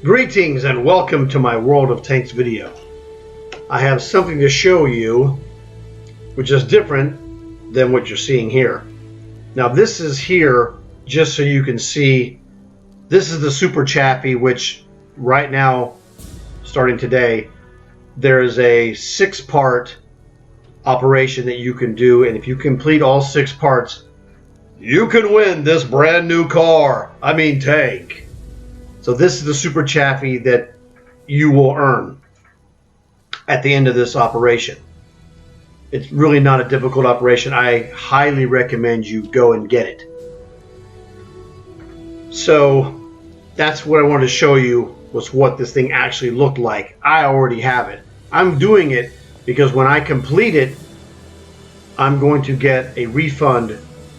Greetings and welcome to my World of Tanks video. I have something to show you which is different than what you're seeing here. Now this is here just so you can see. This is the Super Chappie, which right now, starting today, there is a 6-part operation that you can do, and if you complete all 6 parts, you can win this brand new tank. So this is the Super Chappie that you will earn at the end of this operation. It's really not a difficult operation. I highly recommend you go and get it. So that's what I wanted to show you, was what this thing actually looked like. I already have it. I'm doing it because when I complete it, I'm going to get a refund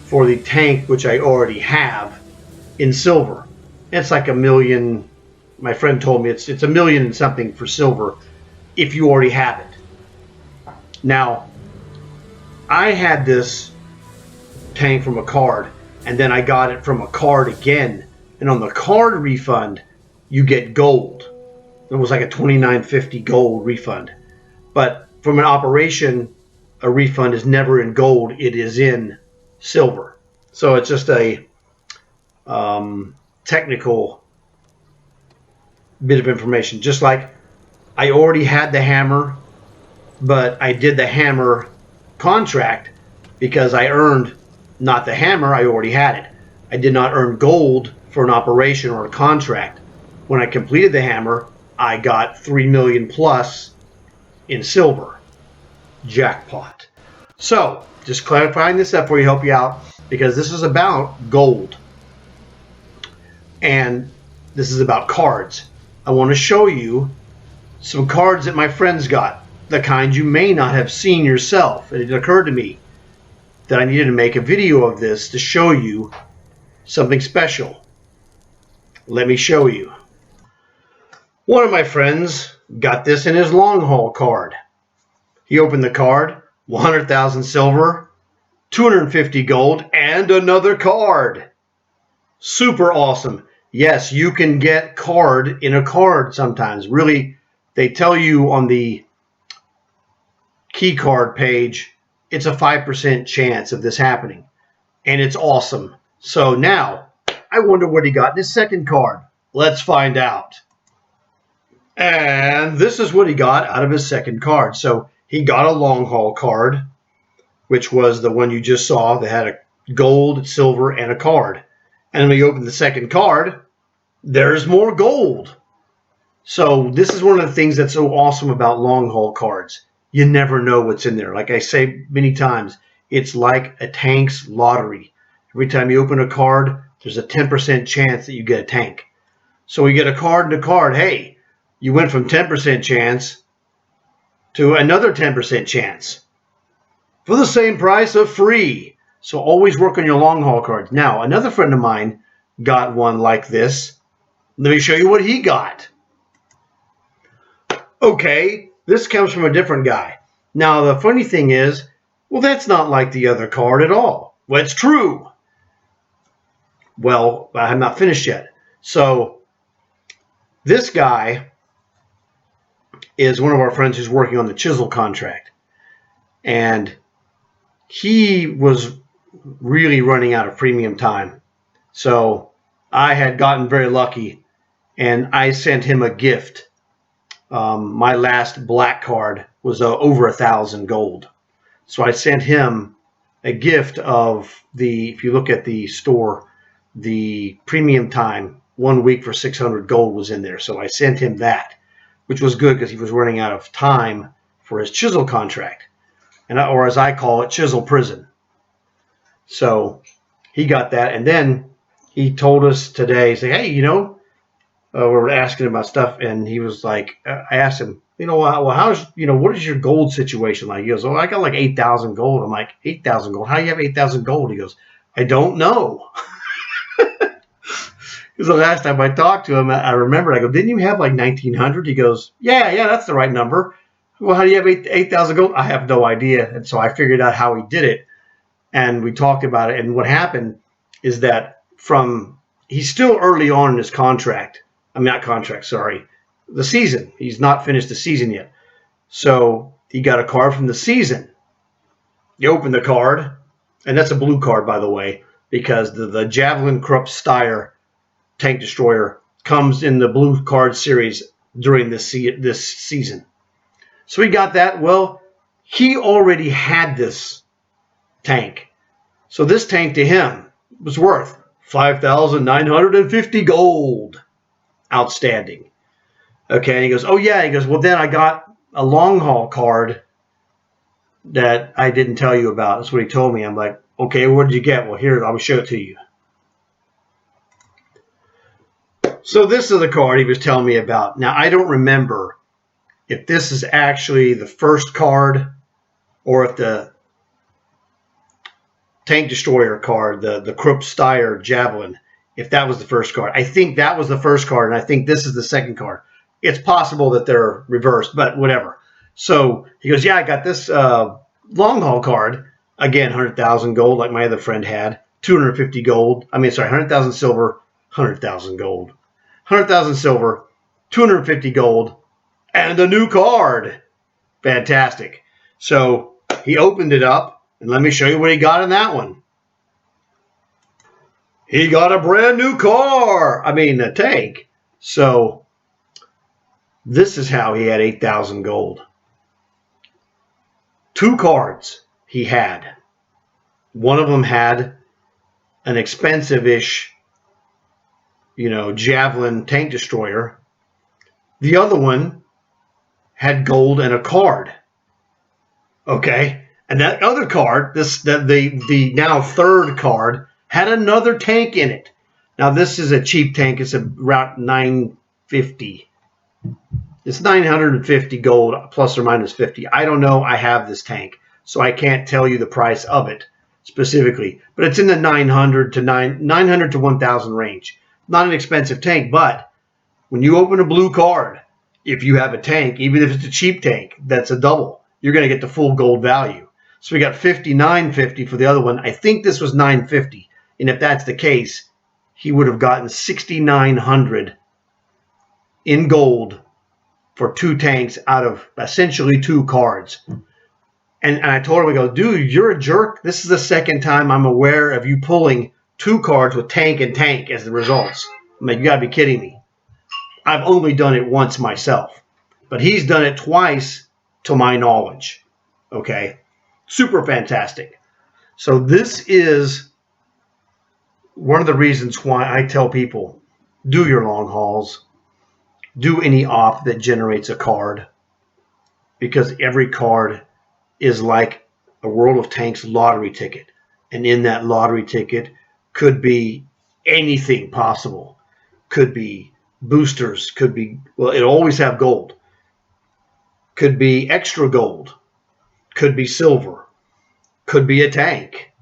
for the tank, which I already have, in silver. It's like $1 million. My friend told me it's $1 million and something for silver if you already have it. Now, I had this tank from a card, and then I got it from a card again. And on the card refund, you get gold. It was like a $29.50 gold refund. But from an operation, a refund is never in gold. It is in silver. So it's just a technical bit of information. Just like I already had the hammer, but I did the hammer contract because I earned not the hammer, I already had it. I did not earn gold for an operation or a contract. When I completed the hammer, I got 3 million plus in silver. Jackpot. So just clarifying this up for you, help you out, because this is about gold and this is about cards. I want to show you some cards that my friends got, the kind you may not have seen yourself. It occurred to me that I needed to make a video of this to show you something special. Let me show you. One of my friends got this in his long haul card. He opened the card, 100,000 silver, 250 gold, and another card. Super awesome. Yes, you can get card in a card sometimes. Really, they tell you on the key card page, it's a 5% chance of this happening. And it's awesome. So now, I wonder what he got in his second card. Let's find out. And this is what he got out of his second card. So he got a long haul card, which was the one you just saw that had a gold, silver, and a card. And when you open the second card, there's more gold. So this is one of the things that's so awesome about long haul cards. You never know what's in there. Like I say many times, it's like a tank's lottery. Every time you open a card, there's a 10% chance that you get a tank. So we get a card and a card. Hey, you went from 10% chance to another 10% chance for the same price of free. So always work on your long haul cards. Now, another friend of mine got one like this. Let me show you what he got. Okay, this comes from a different guy. Now, the funny thing is, well, that's not like the other card at all. Well, it's true. Well, I have not finished yet. So, this guy is one of our friends who's working on the chisel contract. And he was really running out of premium time. So, I had gotten very lucky, and I sent him a gift. My last black card was over 1,000 gold. So I sent him a gift of the, if you look at the store, the premium time, 1 week for 600 gold was in there. So I sent him that, which was good because he was running out of time for his chisel contract, or as I call it, chisel prison. So he got that, and then he told us today, say, hey, we were asking him about stuff, and he was like, I asked him, what is your gold situation like? He goes, I got like 8,000 gold. I'm like, 8,000 gold? How do you have 8,000 gold? He goes, I don't know. Because the last time I talked to him, I remember, I go, didn't you have like 1,900? He goes, yeah, that's the right number. Well, how do you have 8,000 gold? I have no idea. And so I figured out how he did it, and we talked about it. And what happened is that he's still early on in his contract. I mean, not contract, sorry. The season. He's not finished the season yet. So he got a card from the season. You open the card, and that's a blue card, by the way, because the Javelin Krupp Steyr tank destroyer comes in the blue card series during this season. So he got that. Well, he already had this tank. So this tank to him was worth 5,950 gold. Outstanding. Okay, and he goes, oh yeah. He goes, well, then I got a long haul card that I didn't tell you about. That's what he told me. I'm like, okay, what did you get? Well, here, I'll show it to you. So this is the card he was telling me about. Now, I don't remember if this is actually the first card or if the tank destroyer card, the Krupp Steyr Javelin, if that was the first card. I think that was the first card, and I think this is the second card. It's possible that they're reversed, but whatever. So he goes, yeah, I got this long haul card. Again, 100,000 gold like my other friend had. 250 gold. 100,000 silver, 100,000 gold. 100,000 silver, 250 gold, and a new card. Fantastic. So he opened it up, and let me show you what he got in that one. He got a brand new car. A tank. So this is how he had 8,000 gold. 2 cards he had. One of them had an expensive-ish, Javelin tank destroyer. The other one had gold and a card. Okay? And that other card, the now third card, had another tank in it. Now, this is a cheap tank. It's about 950. It's 950 gold plus or minus 50. I don't know. I have this tank, so I can't tell you the price of it specifically. But it's in the 900 to 1,000 range. Not an expensive tank, but when you open a blue card, if you have a tank, even if it's a cheap tank, that's a double. You're going to get the full gold value. So we got 5,950 for the other one. I think this was 950. And if that's the case, he would have gotten 6,900 in gold for 2 tanks out of essentially 2 cards. And I told him, I go, dude, you're a jerk. This is the second time I'm aware of you pulling 2 cards with tank and tank as the results. You got to be kidding me. I've only done it once myself. But he's done it twice to my knowledge. Okay? Super fantastic. So this is one of the reasons why I tell people, do your long hauls. Do any op that generates a card, because every card is like a World of Tanks lottery ticket. And in that lottery ticket could be anything possible. Could be boosters, could be, well, it always have gold. Could be extra gold. Could be silver. Could be a tank.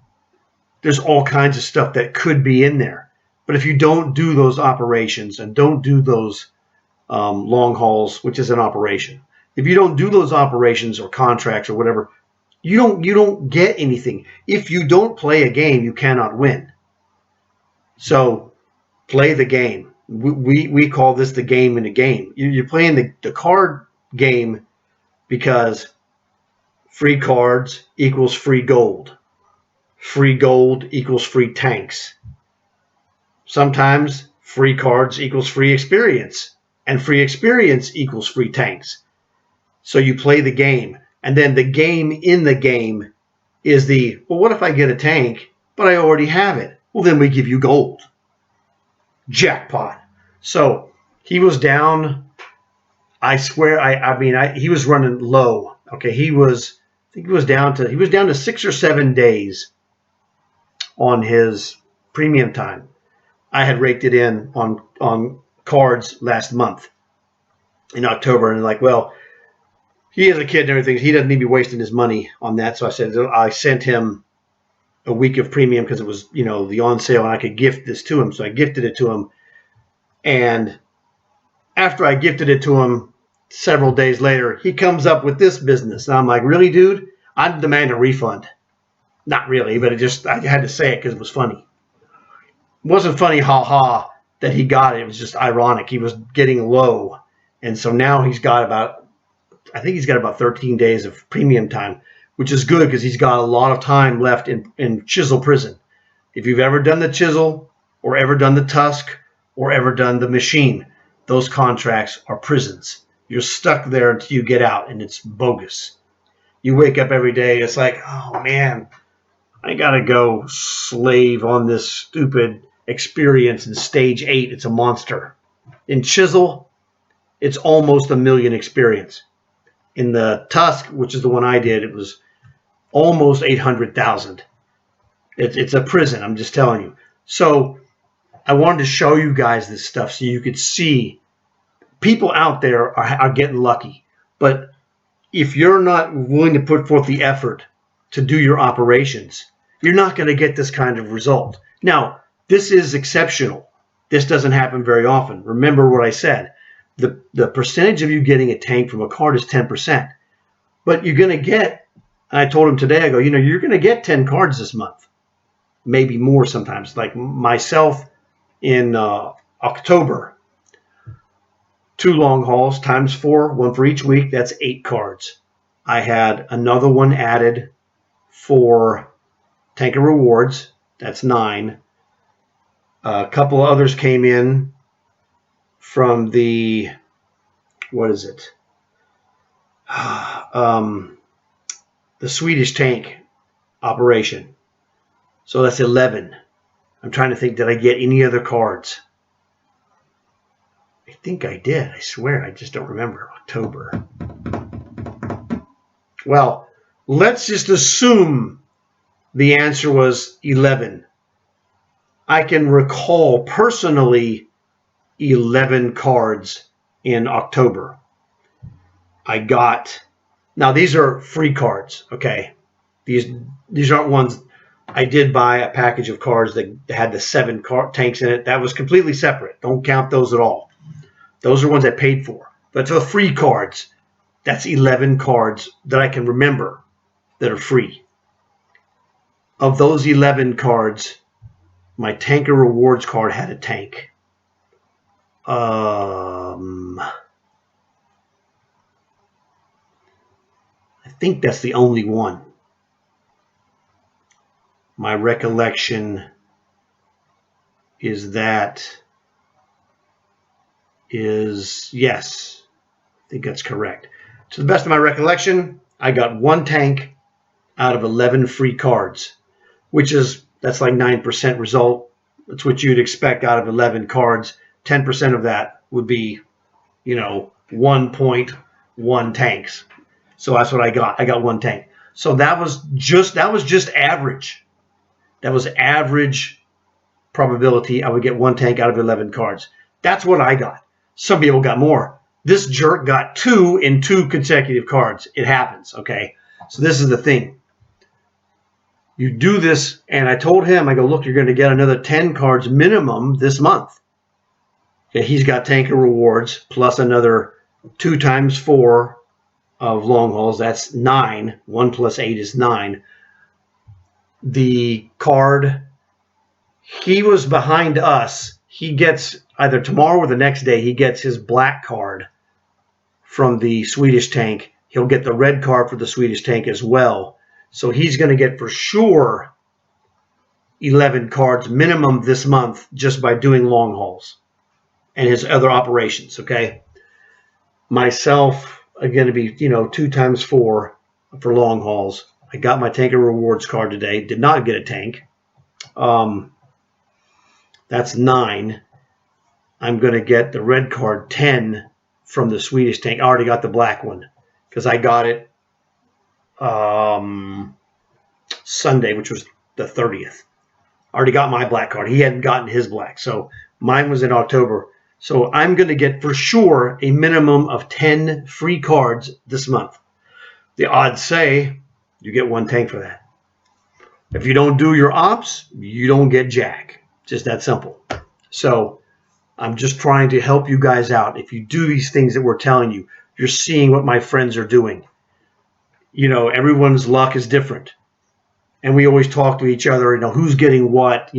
There's all kinds of stuff that could be in there. But if you don't do those operations and don't do those long hauls, which is an operation. If you don't do those operations or contracts or whatever, you don't get anything. If you don't play a game, you cannot win. So play the game. We call this the game in a game. You're playing the card game because free cards equals free gold. Free gold equals free tanks. Sometimes free cards equals free experience. And free experience equals free tanks. So you play the game. And then the game in the game is well, what if I get a tank, but I already have it? Well, then we give you gold. Jackpot. So he was down, I swear, he was running low. Okay, he was down to 6 or 7 days on his premium time. I had raked it in on cards last month in October, and well, he has a kid and everything. He doesn't need to be wasting his money on that. So I sent him a week of premium because it was, the on sale, and I could gift this to him. So I gifted it to him. And after I gifted it to him, several days later, he comes up with this business. And I'm like, really, dude? I demand a refund. Not really, but I had to say it because it was funny. It wasn't funny, ha ha, that he got it. It was just ironic. He was getting low. And so now he's got about, I think he's got about 13 days of premium time, which is good because he's got a lot of time left in Chisel Prison. If you've ever done the Chisel or ever done the Tusk or ever done the Machine, those contracts are prisons. You're stuck there until you get out, and it's bogus. You wake up every day, it's like, oh man, I got to go slave on this stupid experience in stage 8. It's a monster. In Chisel, it's almost 1 million experience. In the Tusk, which is the one I did, it was almost 800,000. It's a prison, I'm just telling you. So I wanted to show you guys this stuff so you could see people out there are getting lucky. But if you're not willing to put forth the effort to do your operations, you're not going to get this kind of result. Now, this is exceptional. This doesn't happen very often. Remember what I said. The percentage of you getting a tank from a card is 10%. But you're going to get, I told him today, I go, you're going to get 10 cards this month. Maybe more sometimes. Like myself in October, 2 long hauls times 4, 1 for each week. That's 8 cards. I had another one added for Tanker Rewards. That's 9. A couple of others came in from the, what is it? The Swedish tank operation. So that's 11. I'm trying to think, did I get any other cards? I think I did. I swear. I just don't remember. October. Well, let's just assume the answer was 11. I can recall personally 11 cards in October. I got, now these are free cards, okay? These aren't ones, I did buy a package of cards that had the 7 tanks in it. That was completely separate. Don't count those at all. Those are ones I paid for. But for free cards, that's 11 cards that I can remember that are free. Of those 11 cards, my Tanker Rewards card had a tank. I think that's the only one. My recollection is yes, I think that's correct. To the best of my recollection, I got 1 tank out of 11 free cards, that's like 9% result. That's what you'd expect out of 11 cards. 10% of that would be, 1.1 tanks. So that's what I got. I got 1 tank. So that was just average. That was average probability I would get 1 tank out of 11 cards. That's what I got. Some people got more. This jerk got 2 in 2 consecutive cards. It happens, okay? So this is the thing. You do this, and I told him, I go, look, you're going to get another 10 cards minimum this month. Okay, he's got Tanker Rewards plus another 2 times 4 of long hauls. That's 9. 1 plus 8 is 9. The card, he was behind us. He gets either tomorrow or the next day, he gets his black card from the Swedish tank. He'll get the red card for the Swedish tank as well. So he's going to get for sure 11 cards minimum this month just by doing long hauls and his other operations, okay? Myself, I'm going to be, 2 times 4 for long hauls. I got my Tanker Rewards card today. Did not get a tank. That's 9. I'm going to get the red card 10 from the Swedish tank. I already got the black one because I got it Sunday, which was the 30th. I already got my black card. He hadn't gotten his black. So mine was in October. So I'm going to get for sure a minimum of 10 free cards this month. The odds say you get 1 tank for that. If you don't do your ops, you don't get jack. Just that simple. So I'm just trying to help you guys out. If you do these things that we're telling you, you're seeing what my friends are doing. Everyone's luck is different. And we always talk to each other, who's getting what,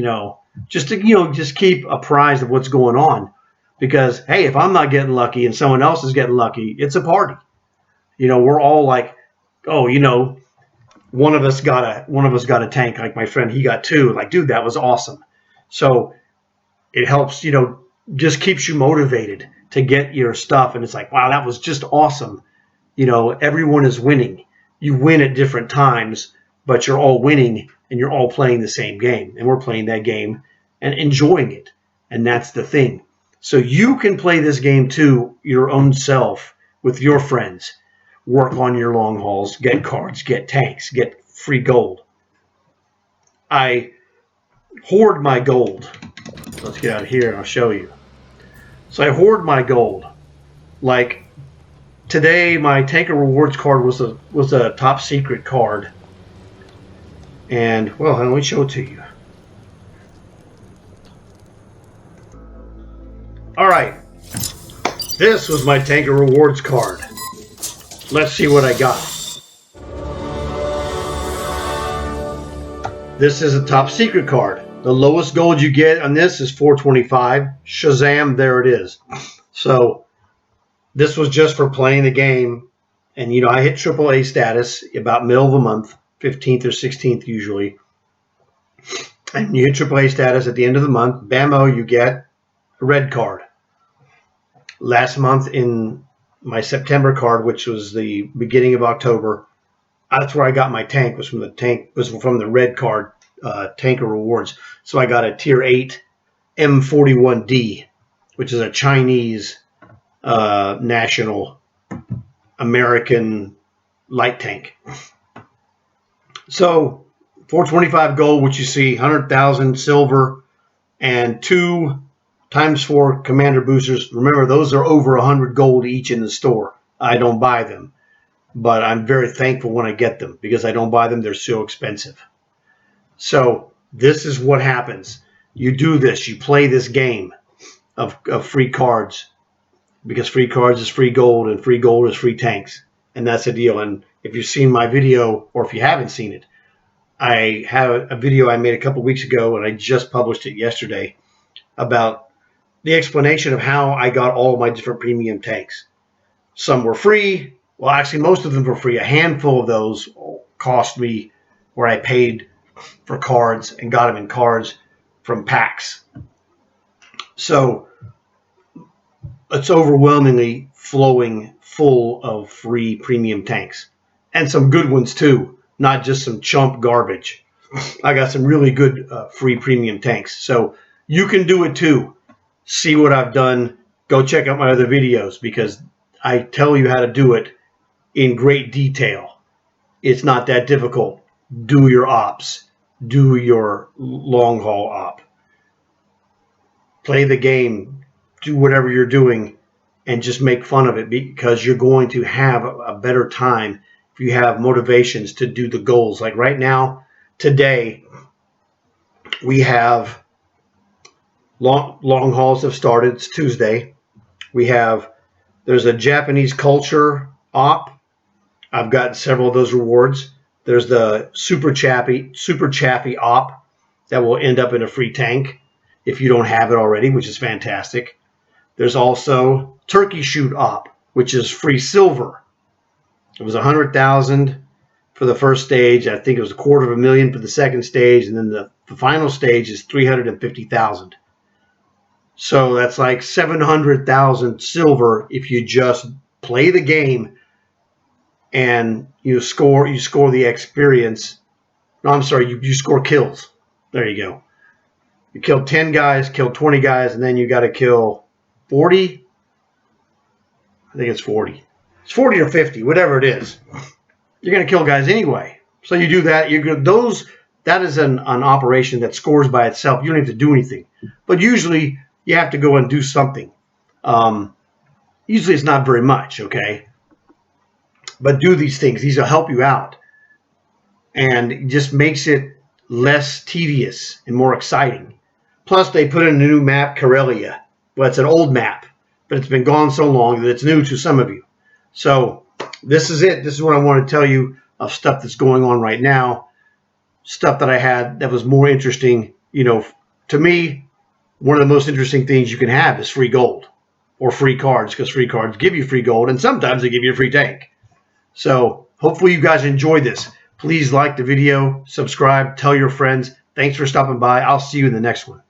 just to, just keep apprised of what's going on. Because, hey, if I'm not getting lucky and someone else is getting lucky, it's a party. We're all like, oh, one of us got a tank. Like my friend, he got 2. Like, dude, that was awesome. So it helps, just keeps you motivated to get your stuff. And it's like, wow, that was just awesome. Everyone is winning. You win at different times, but you're all winning and you're all playing the same game. And we're playing that game and enjoying it. And that's the thing. So you can play this game too, your own self, with your friends. Work on your long hauls, get cards, get tanks, get free gold. I hoard my gold. Let's get out of here and I'll show you. So I hoard my gold. Like today, my Tanker Rewards card was a top secret card. And, well, let me show it to you. All right. This was my Tanker Rewards card. Let's see what I got. This is a top secret card. The lowest gold you get on this is 425. Shazam, there it is. So this was just for playing the game. And, I hit AAA status about middle of the month, 15th or 16th usually. And you hit AAA status at the end of the month. Bammo, you get a red card. Last month in my September card, which was the beginning of October, that's where I got my tank. Was from the red card, Tanker Rewards. So I got a Tier 8 M41D, which is a Chinese national American light tank. So 425 gold, which you see, 100,000 silver, and 2 ×4 commander boosters. Remember, those are over 100 gold each in the store. I don't buy them, but I'm very thankful when I get them because I don't buy them. They're so expensive. So this is what happens. You do this. You play this game of free cards because free cards is free gold and free gold is free tanks. And that's the deal. And if you've seen my video or if you haven't seen it, I have a video I made a couple weeks ago and I just published it yesterday about the explanation of how I got all my different premium tanks. Some were free. Well, actually, most of them were free. A handful of those cost me where I paid for cards and got them in cards from packs. So it's overwhelmingly flowing full of free premium tanks. And some good ones, too. Not just some chump garbage. I got some really good free premium tanks. So you can do it, too. See what I've done. Go check out my other videos because I tell you how to do it in great detail. It's not that difficult. Do your ops. Do your long haul op. Play the game. Do whatever you're doing and just make fun of it because you're going to have a better time if you have motivations to do the goals. Like right now, today, we have long hauls have started. It's Tuesday. There's a Japanese culture op. I've gotten several of those rewards. There's the super chaffy op that will end up in a free tank if you don't have it already, which is fantastic. There's also turkey shoot op, which is free silver. It was 100,000 for the first stage. I think it was $250,000 for the second stage, and then the final stage is 350,000. So that's like 700,000 silver if you just play the game and you score the experience. No, I'm sorry, you score kills. There you go. You killed 10 guys, killed 20 guys, and then you got to kill 40. I think it's 40. It's 40 or 50, whatever it is. You're going to kill guys anyway. So you do that. That is an operation that scores by itself. You don't have to do anything. But usually you have to go and do something. Usually it's not very much, okay? But do these things. These will help you out. And it just makes it less tedious and more exciting. Plus, they put in a new map, Karelia. Well, it's an old map, but it's been gone so long that it's new to some of you. So this is it. This is what I want to tell you of stuff that's going on right now. Stuff that I had that was more interesting, to me, one of the most interesting things you can have is free gold or free cards, because free cards give you free gold, and sometimes they give you a free tank. So hopefully you guys enjoyed this. Please like the video, subscribe, tell your friends. Thanks for stopping by. I'll see you in the next one.